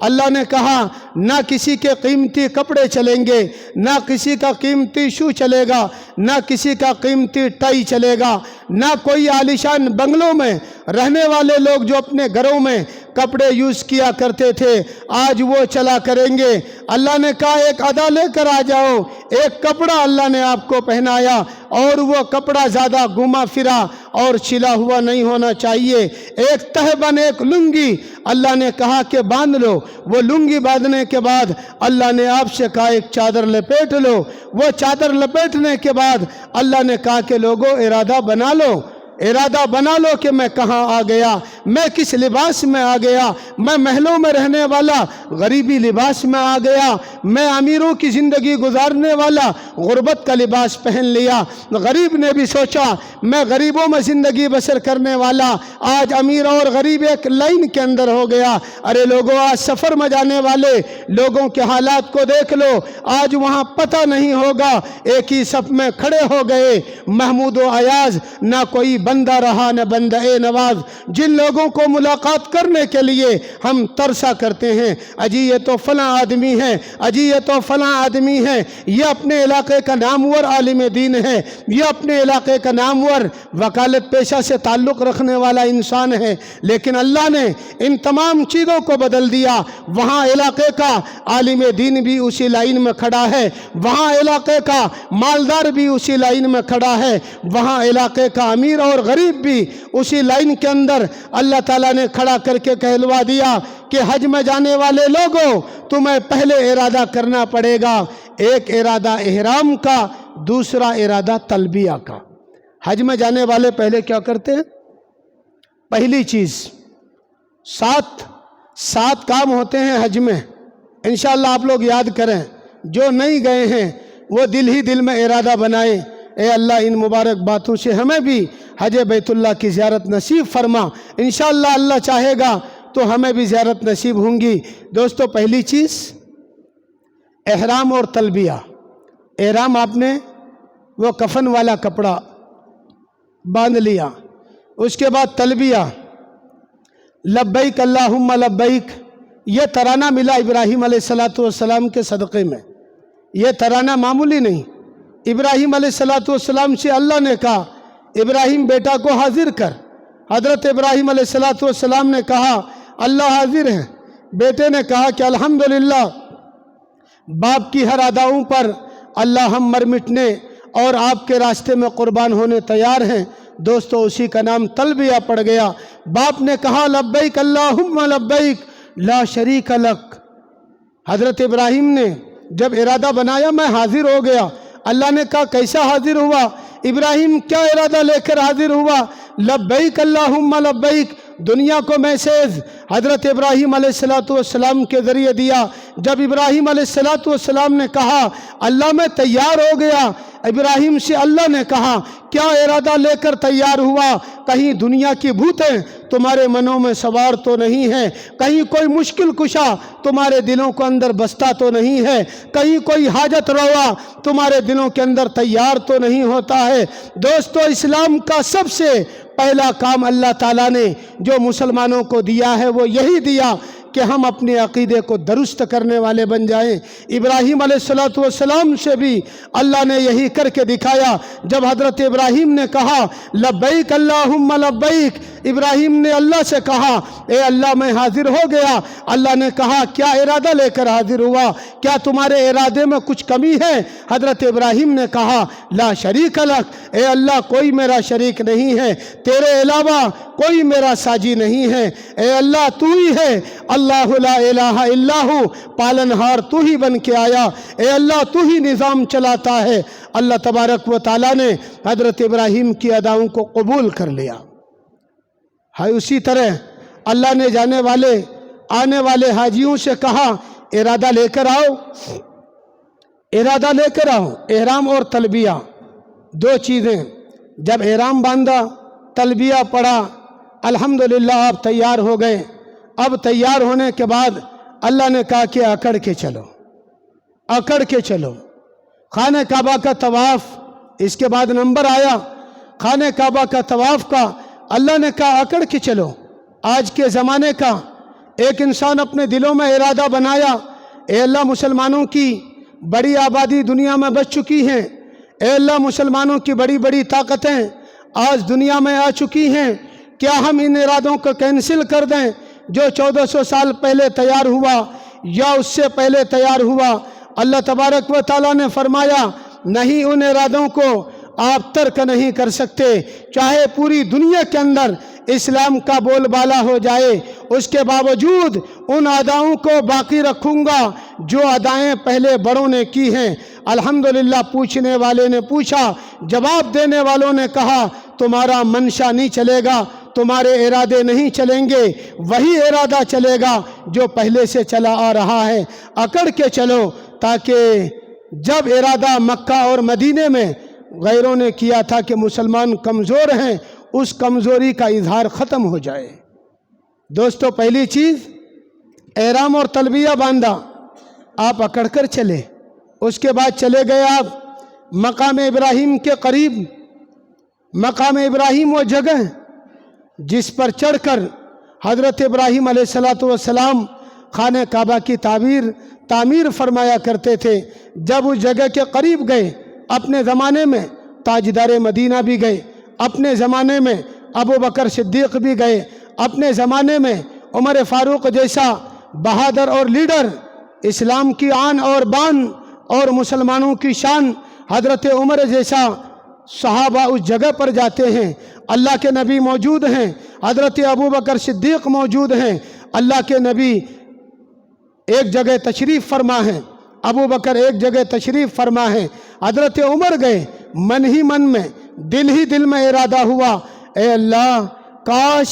اللہ نے کہا نہ کسی کے قیمتی کپڑے چلیں گے، نہ کسی کا قیمتی شو چلے گا، نہ کسی کا قیمتی ٹائی چلے گا، نہ کوئی عالیشان بنگلوں میں رہنے والے لوگ جو اپنے گھروں میں کپڑے یوز کیا کرتے تھے آج وہ چلا کریں گے۔ اللہ نے کہا ایک ادا لے کر آ جاؤ، ایک کپڑا اللہ نے آپ کو پہنایا اور وہ کپڑا زیادہ گھما پھرا اور چھلا ہوا نہیں ہونا چاہیے، ایک تہبند ایک لنگی اللہ نے کہا کہ باندھ لو۔ وہ لنگی باندھنے کے بعد اللہ نے آپ سے کہا ایک چادر لپیٹ لو۔ وہ چادر لپیٹنے کے بعد اللہ نے کہا کہ لوگوں ارادہ بنا لو، ارادہ بنا لو کہ میں کہاں آ گیا، میں کس لباس میں آ گیا، میں محلوں میں رہنے والا غریبی لباس میں آ گیا، میں امیروں کی زندگی گزارنے والا غربت کا لباس پہن لیا۔ غریب نے بھی سوچا میں غریبوں میں زندگی بسر کرنے والا، آج امیر اور غریب ایک لائن کے اندر ہو گیا۔ ارے لوگوں آج سفر میں جانے والے لوگوں کے حالات کو دیکھ لو، آج وہاں پتہ نہیں ہوگا، ایک ہی صف میں کھڑے ہو گئے محمود و ایاز، نہ کوئی بندہ رہا نہ بندہ نواز۔ جن لوگوں کو ملاقات کرنے کے لیے ہم ترسا کرتے ہیں اجی یہ تو فلاں آدمی ہے، اجی یہ تو فلاں آدمی ہے، یہ اپنے علاقے کا نامور عالم دین ہے، یہ اپنے علاقے کا نامور وکالت پیشہ سے تعلق رکھنے والا انسان ہے، لیکن اللہ نے ان تمام چیزوں کو بدل دیا۔ وہاں علاقے کا عالم دین بھی اسی لائن میں کھڑا ہے، وہاں علاقے کا مالدار بھی اسی لائن میں کھڑا ہے، وہاں علاقے کا امیر اور غریب بھی اسی لائن کے اندر اللہ تعالیٰ نے کھڑا کر کے کہلوا دیا کہ حج میں جانے والے لوگوں تمہیں پہلے ارادہ کرنا پڑے گا، ایک ارادہ احرام کا، دوسرا ارادہ تلبیہ کا۔ حج میں جانے والے پہلے کیا کرتے ہیں؟ پہلی چیز سات کام ہوتے ہیں حج میں، انشاءاللہ آپ لوگ یاد کریں، جو نہیں گئے ہیں وہ دل ہی دل میں ارادہ بنائیں، اے اللہ ان مبارک باتوں سے ہمیں بھی حج بیت اللہ کی زیارت نصیب فرما، انشاءاللہ اللہ چاہے گا تو ہمیں بھی زیارت نصیب ہوں گی۔ دوستو پہلی چیز احرام اور تلبیہ۔ احرام آپ نے وہ کفن والا کپڑا باندھ لیا، اس کے بعد تلبیہ لبیک اللہم لبیک، یہ ترانہ ملا ابراہیم علیہ السلام کے صدقے میں، یہ ترانہ معمولی نہیں۔ ابراہیم علیہ السلام سے اللہ نے کہا ابراہیم بیٹا کو حاضر کر، حضرت ابراہیم علیہ السلام نے کہا اللہ حاضر ہے، بیٹے نے کہا کہ الحمدللہ باپ کی ہر اداؤں پر اللہ ہم مر مٹنے اور آپ کے راستے میں قربان ہونے تیار ہیں۔ دوستو اسی کا نام تلبیہ پڑ گیا۔ باپ نے کہا لبیک اللہم لبیک لا شریک لک۔ حضرت ابراہیم نے جب ارادہ بنایا میں حاضر ہو گیا، اللہ نے کہا کیسا حاضر ہوا؟ ابراہیم کیا ارادہ لے کر حاضر ہوا؟ لبیک اللہم لبیک۔ دنیا کو میسیج حضرت ابراہیم علیہ السلام کے ذریعے دیا۔ جب ابراہیم علیہ السلام نے کہا اللہ میں تیار ہو گیا، ابراہیم سے اللہ نے کہا کیا ارادہ لے کر تیار ہوا؟ کہیں دنیا کی بھوتیں تمہارے منوں میں سوار تو نہیں ہے؟ کہیں کوئی مشکل کشا تمہارے دلوں کو اندر بستا تو نہیں ہے؟ کہیں کوئی حاجت روا تمہارے دلوں کے اندر تیار تو نہیں ہوتا ہے؟ دوستو اسلام کا سب سے پہلا کام اللہ تعالیٰ نے جو مسلمانوں کو دیا ہے وہ یہی دیا کہ ہم اپنے عقیدے کو درست کرنے والے بن جائیں۔ ابراہیم علیہ السلام سے بھی اللہ نے یہی کر کے دکھایا۔ جب حضرت ابراہیم نے کہا لبیک اللہم لبیک، ابراہیم نے اللہ سے کہا اے اللہ میں حاضر ہو گیا۔ اللہ نے کہا کیا ارادہ لے کر حاضر ہوا؟ کیا تمہارے ارادے میں کچھ کمی ہے؟ حضرت ابراہیم نے کہا لا شریک لک، اے اللہ کوئی میرا شریک نہیں ہے، تیرے علاوہ کوئی میرا ساجی نہیں ہے، اے اللہ تو ہی ہے، اللہ لا الہ الا ہو، پالنہار تو ہی بن کے آیا، اے اللہ تو ہی نظام چلاتا ہے۔ اللہ تبارک و تعالیٰ نے حضرت ابراہیم کی اداؤں کو قبول کر لیا۔ اسی طرح اللہ نے آنے والے حاجیوں سے کہا ارادہ لے کر آؤ، ارادہ لے کر آؤ۔ احرام اور تلبیہ دو چیزیں، جب احرام باندھا تلبیہ پڑھا الحمدللہ آپ تیار ہو گئے۔ اب تیار ہونے کے بعد اللہ نے کہا کہ اکڑ کے چلو، اکڑ کے چلو۔ خانہ کعبہ کا طواف، اس کے بعد نمبر آیا خانہ کعبہ کا طواف کا۔ اللہ نے کہا اکڑ کے چلو۔ آج کے زمانے کا ایک انسان اپنے دلوں میں ارادہ بنایا، اے اللہ مسلمانوں کی بڑی آبادی دنیا میں بچ چکی ہیں، اے اللہ مسلمانوں کی بڑی بڑی طاقتیں آج دنیا میں آ چکی ہیں، کیا ہم ان ارادوں کو کینسل کر دیں جو 1400 سال پہلے تیار ہوا یا اس سے پہلے تیار ہوا؟ اللہ تبارک و تعالیٰ نے فرمایا نہیں، ان ارادوں کو آپ ترک نہیں کر سکتے، چاہے پوری دنیا کے اندر اسلام کا بول بالا ہو جائے، اس کے باوجود ان اداؤں کو باقی رکھوں گا جو ادائیں پہلے بڑوں نے کی ہیں۔ الحمدللہ پوچھنے والے نے پوچھا، جواب دینے والوں نے کہا تمہارا منشا نہیں چلے گا، تمہارے ارادے نہیں چلیں گے، وہی ارادہ چلے گا جو پہلے سے چلا آ رہا ہے، اکڑ کے چلو، تاکہ جب ارادہ مکہ اور مدینے میں غیروں نے کیا تھا کہ مسلمان کمزور ہیں، اس کمزوری کا اظہار ختم ہو جائے۔ دوستو، پہلی چیز احرام اور تلبیہ باندھا، آپ اکڑ کر چلے، اس کے بعد چلے گئے آپ مقام ابراہیم کے قریب۔ مقام ابراہیم وہ جگہ جس پر چڑھ کر حضرت ابراہیم علیہ السلام خانہ کعبہ کی تعمیر فرمایا کرتے تھے۔ جب اس جگہ کے قریب گئے، اپنے زمانے میں تاجدار مدینہ بھی گئے، اپنے زمانے میں ابو بکر صدیق بھی گئے، اپنے زمانے میں عمر فاروق جیسا بہادر اور لیڈر، اسلام کی آن اور بان اور مسلمانوں کی شان حضرت عمر جیسا صحابہ اس جگہ پر جاتے ہیں۔ اللہ کے نبی موجود ہیں، حضرت ابو بکر صدیق موجود ہیں، اللہ کے نبی ایک جگہ تشریف فرما ہے، ابو بکر ایک جگہ تشریف فرما ہے، حضرت عمر گئے، من ہی من میں دل میں ارادہ ہوا، اے اللہ کاش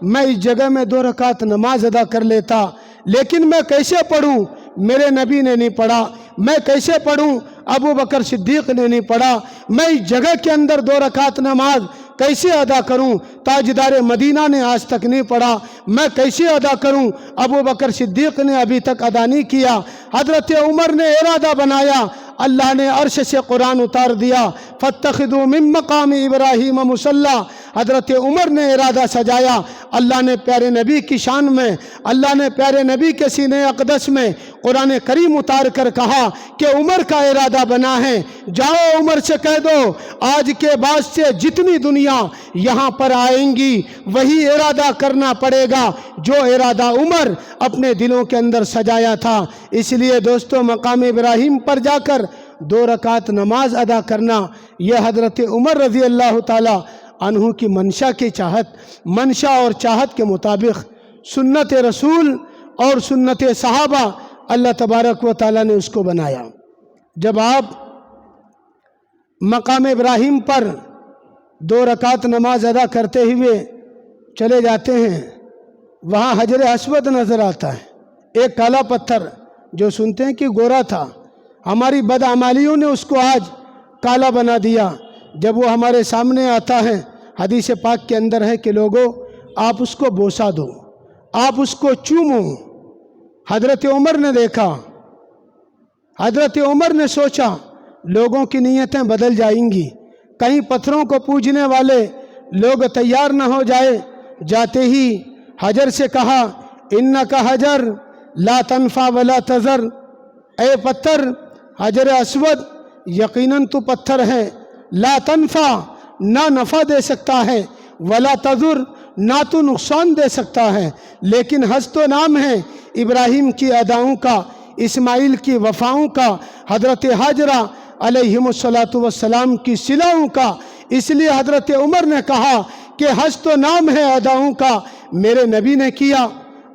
میں اس جگہ میں 2 رکعت نماز ادا کر لیتا، لیکن میں کیسے پڑھوں؟ میرے نبی نے نہیں پڑھا، میں کیسے پڑھوں؟ ابو بکر صدیق نے نہیں پڑھا، میں اس جگہ کے اندر 2 رکعت نماز کیسے ادا کروں؟ تاجدار مدینہ نے آج تک نہیں پڑھا، میں کیسے ادا کروں؟ ابو بکر صدیق نے ابھی تک ادا نہیں کیا۔ حضرت عمر نے ارادہ بنایا، اللہ نے عرش سے قرآن اتار دیا، فاتخذوا من مقام ابراہیم مصلی۔ حضرت عمر نے ارادہ سجایا، اللہ نے پیارے نبی کی شان میں، اللہ نے پیارے نبی کے سینے اقدس میں قرآن کریم اتار کر کہا کہ عمر کا ارادہ بنا ہے، جاؤ عمر سے کہہ دو آج کے بعد سے جتنی دنیا یہاں پر آئیں گی وہی ارادہ کرنا پڑے گا جو ارادہ عمر اپنے دلوں کے اندر سجایا تھا۔ اس لیے دوستو، مقام ابراہیم پر جا کر 2 رکعت نماز ادا کرنا، یہ حضرت عمر رضی اللہ تعالی عنہ کی منشا اور چاہت کے مطابق سنت رسول اور سنت صحابہ اللہ تبارک و تعالی نے اس کو بنایا۔ جب آپ مقام ابراہیم پر 2 رکعت نماز ادا کرتے ہوئے چلے جاتے ہیں، وہاں حجر اسود نظر آتا ہے، ایک کالا پتھر جو سنتے ہیں کہ گورا تھا، ہماری بدعمالیوں نے اس کو آج کالا بنا دیا۔ جب وہ ہمارے سامنے آتا ہے، حدیث پاک کے اندر ہے کہ لوگوں آپ اس کو بوسا دو، آپ اس کو چومو۔ حضرت عمر نے دیکھا، حضرت عمر نے سوچا لوگوں کی نیتیں بدل جائیں گی، کہیں پتھروں کو پوجنے والے لوگ تیار نہ ہو جائے۔ جاتے ہی حجر سے کہا انکا حجر لا تنفع ولا تضر، اے پتھر حجر اسود یقیناً تو پتھر ہے، لا تنفع نہ نفع دے سکتا ہے، ولا تضر نہ تو نقصان دے سکتا ہے، لیکن ہست و نام ہے ابراہیم کی اداؤں کا، اسماعیل کی وفاؤں کا، حضرت حاجرہ علیہم السلام کی صلہوں کا۔ اس لیے حضرت عمر نے کہا کہ ہست و نام ہے اداؤں کا، میرے نبی نے کیا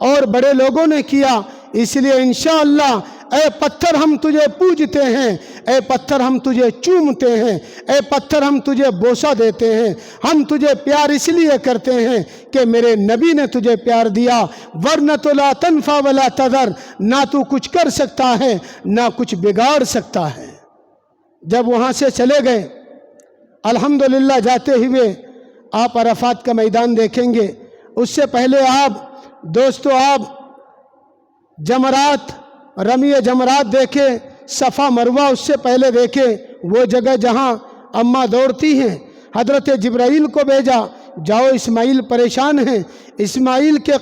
اور بڑے لوگوں نے کیا، اس لیے انشاءاللہ اے پتھر ہم تجھے پوجتے ہیں، اے پتھر ہم تجھے چومتے ہیں، اے پتھر ہم تجھے بوسہ دیتے ہیں، ہم تجھے پیار اس لیے کرتے ہیں کہ میرے نبی نے تجھے پیار دیا، ورنہ تو لا تنفع ولا تضر، نہ تو کچھ کر سکتا ہے نہ کچھ بگاڑ سکتا ہے۔ جب وہاں سے چلے گئے، الحمدللہ جاتے ہوئے آپ عرفات کا میدان دیکھیں گے، اس سے پہلے دوستو آپ جمرات، رمی جمرات دیکھے، صفا مروہ اس سے پہلے دیکھے، وہ جگہ جہاں اماں دوڑتی ہیں، حضرت جبرائیل کو بھیجا، جاؤ اسماعیل پریشان ہیں۔ اسماعیل کے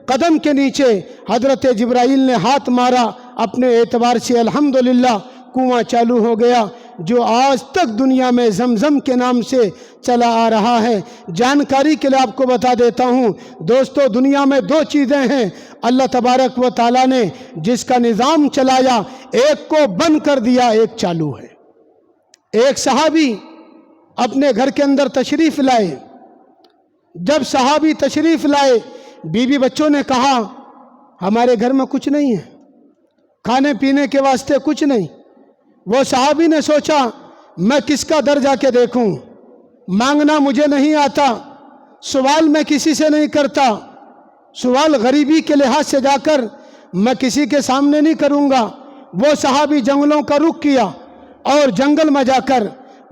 قدم کے نیچے حضرت جبرائیل نے ہاتھ مارا، اپنے اعتبار سے الحمدللہ کنواں چالو ہو گیا، جو آج تک دنیا میں زمزم کے نام سے چلا آ رہا ہے۔ جانکاری کے لیے آپ کو بتا دیتا ہوں دوستو، دنیا میں دو چیزیں ہیں اللہ تبارک و تعالیٰ نے جس کا نظام چلایا، ایک کو بند کر دیا، ایک چالو ہے۔ ایک صحابی اپنے گھر کے اندر تشریف لائے، جب صحابی تشریف لائے بیوی بچوں نے کہا ہمارے گھر میں کچھ نہیں ہے، کھانے پینے کے واسطے کچھ نہیں۔ وہ صحابی نے سوچا میں کس کا در جا کے دیکھوں، مانگنا مجھے نہیں آتا، سوال میں کسی سے نہیں کرتا، سوال غریبی کے لحاظ سے جا کر میں کسی کے سامنے نہیں کروں گا۔ وہ صحابی جنگلوں کا رخ کیا اور جنگل میں جا کر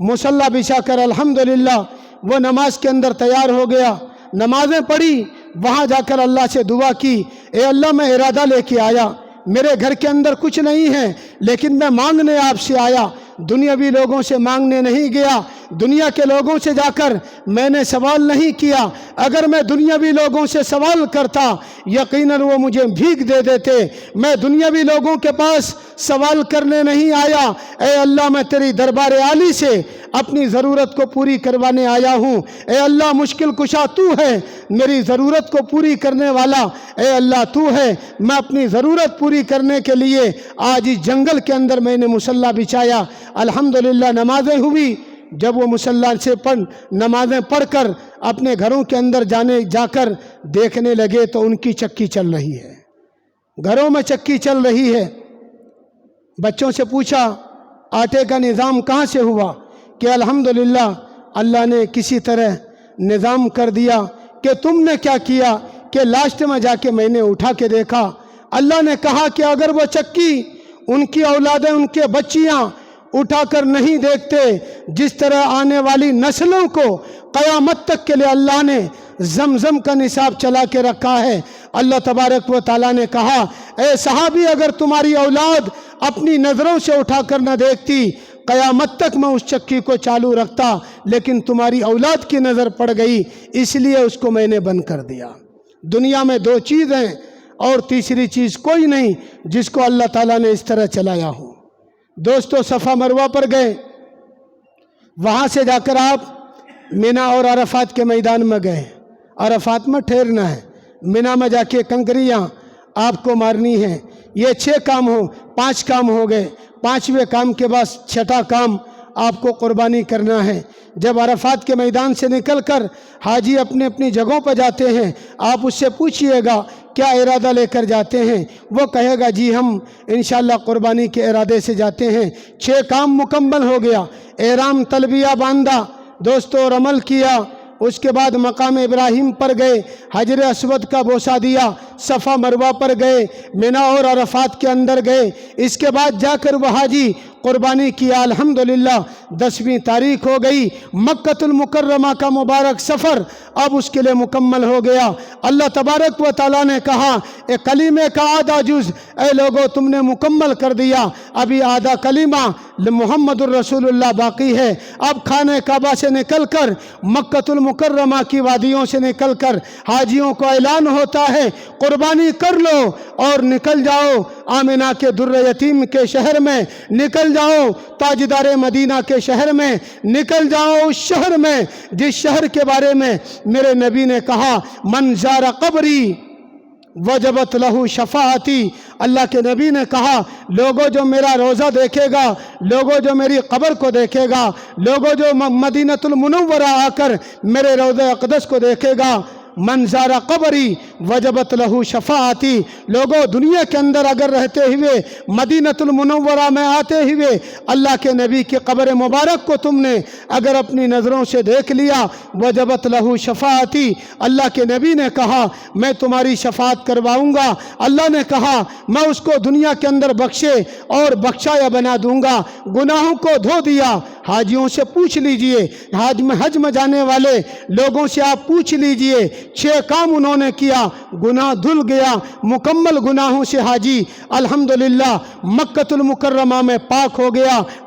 مصلی بچھا کر الحمدللہ وہ نماز کے اندر تیار ہو گیا، نمازیں پڑھی، وہاں جا کر اللہ سے دعا کی، اے اللہ میں ارادہ لے کے آیا، میرے گھر کے اندر کچھ نہیں ہے لیکن میں مانگنے آپ سے آیا، دنیاوی لوگوں سے مانگنے نہیں گیا، دنیا کے لوگوں سے جا کر میں نے سوال نہیں کیا۔ اگر میں دنیاوی لوگوں سے سوال کرتا یقیناً وہ مجھے بھیک دے دیتے۔ میں دنیاوی لوگوں کے پاس سوال کرنے نہیں آیا، اے اللہ میں تیری دربار عالی سے اپنی ضرورت کو پوری کروانے آیا ہوں۔ اے اللہ مشکل کشا تو ہے، میری ضرورت کو پوری کرنے والا اے اللہ تو ہے۔ میں اپنی ضرورت پوری کرنے کے لیے آج اس جنگل کے اندر میں نے مصلی بچھایا، الحمدللہ نمازیں ہوئی۔ جب وہ مصلی سے نمازیں پڑھ کر اپنے گھروں کے اندر جا کر دیکھنے لگے تو ان کی چکی چل رہی ہے، گھروں میں چکی چل رہی ہے۔ بچوں سے پوچھا آٹے کا نظام کہاں سے ہوا؟ کہ الحمدللہ اللہ نے کسی طرح نظام کر دیا۔ کہ تم نے کیا کیا؟ کہ لاسٹ میں جا کے میں نے اٹھا کے دیکھا، اللہ نے کہا کہ اگر وہ چکی ان کی اولادیں، ان کے بچیاں اٹھا کر نہیں دیکھتے، جس طرح آنے والی نسلوں کو قیامت تک کے لیے اللہ نے زمزم کا نصاب چلا کے رکھا ہے۔ اللہ تبارک و تعالیٰ نے کہا اے صحابی اگر تمہاری اولاد اپنی نظروں سے اٹھا کر نہ دیکھتی قیامت تک میں اس چکی کو چالو رکھتا، لیکن تمہاری اولاد کی نظر پڑ گئی اس لیے اس کو میں نے بند کر دیا۔ دنیا میں دو چیز ہیں اور تیسری چیز کوئی نہیں جس کو اللہ تعالیٰ نے اس طرح چلایا ہو۔ دوستو صفا مروہ پر گئے، وہاں سے جا کر آپ مینا اور عرفات کے میدان میں گئے، عرفات میں ٹھہرنا ہے، مینا میں جا کے کنکریاں آپ کو مارنی ہیں۔ یہ 6 کام ہو، 5 کام ہو گئے، 5ویں کام کے بعد 6واں کام آپ کو قربانی کرنا ہے۔ جب عرفات کے میدان سے نکل کر حاجی اپنے اپنی جگہوں پر جاتے ہیں، آپ اس سے پوچھئے گا کیا ارادہ لے کر جاتے ہیں؟ وہ کہے گا جی ہم انشاءاللہ قربانی کے ارادے سے جاتے ہیں۔ 6 کام مکمل ہو گیا، احرام تلبیہ باندھا دوستو اور عمل کیا، اس کے بعد مقام ابراہیم پر گئے، حجر اسود کا بوسہ دیا، صفا مروہ پر گئے، مینا اور عرفات کے اندر گئے، اس کے بعد جا کر وہ حاجی قربانی کیا۔ الحمدللہ 10ویں تاریخ ہو گئی، مکۃ المکرمہ کا مبارک سفر اب اس کے لیے مکمل ہو گیا۔ اللہ تبارک و تعالیٰ نے کہا اے کلمے کا آدھا جز اے لوگو تم نے مکمل کر دیا، ابھی آدھا کلمہ محمد الرسول اللہ باقی ہے۔ اب خانہ کعبہ سے نکل کر مکۃ المکرمہ کی وادیوں سے نکل کر حاجیوں کو اعلان ہوتا ہے قربانی کر لو اور نکل جاؤ آمنہ کے در یتیم کے شہر میں، نکل جاؤ تاجدار مدینہ کے شہر میں، نکل جاؤ اس شہر میں جس شہر کے بارے میں میرے نبی نے کہا من زار قبری وجبت لہو شفاعتی۔ اللہ کے نبی نے کہا لوگوں جو میرا روزہ دیکھے گا، لوگوں جو میری قبر کو دیکھے گا، لوگوں جو مدینۃ المنورہ آ کر میرے روضہ اقدس کو دیکھے گا، من زار قبری وجبت لہو شفاعتی۔ لوگوں دنیا کے اندر اگر رہتے ہوئے مدینۃ المنورہ میں آتے ہوئے اللہ کے نبی کی قبر مبارک کو تم نے اگر اپنی نظروں سے دیکھ لیا وجبت لہو شفاعتی۔ اللہ کے نبی نے کہا میں تمہاری شفاعت کرواؤں گا۔ اللہ نے کہا میں اس کو دنیا کے اندر بخشے اور بخشایا بنا دوں گا، گناہوں کو دھو دیا۔ حاجیوں سے پوچھ لیجئے، حج میں جانے والے لوگوں سے آپ پوچھ لیجئے، 6 کام انہوں نے کیا، گناہ دھل گیا، مکمل گناہوں سے حاجی الحمدللہ مکۃ المکرمہ میں پاک ہو گیا،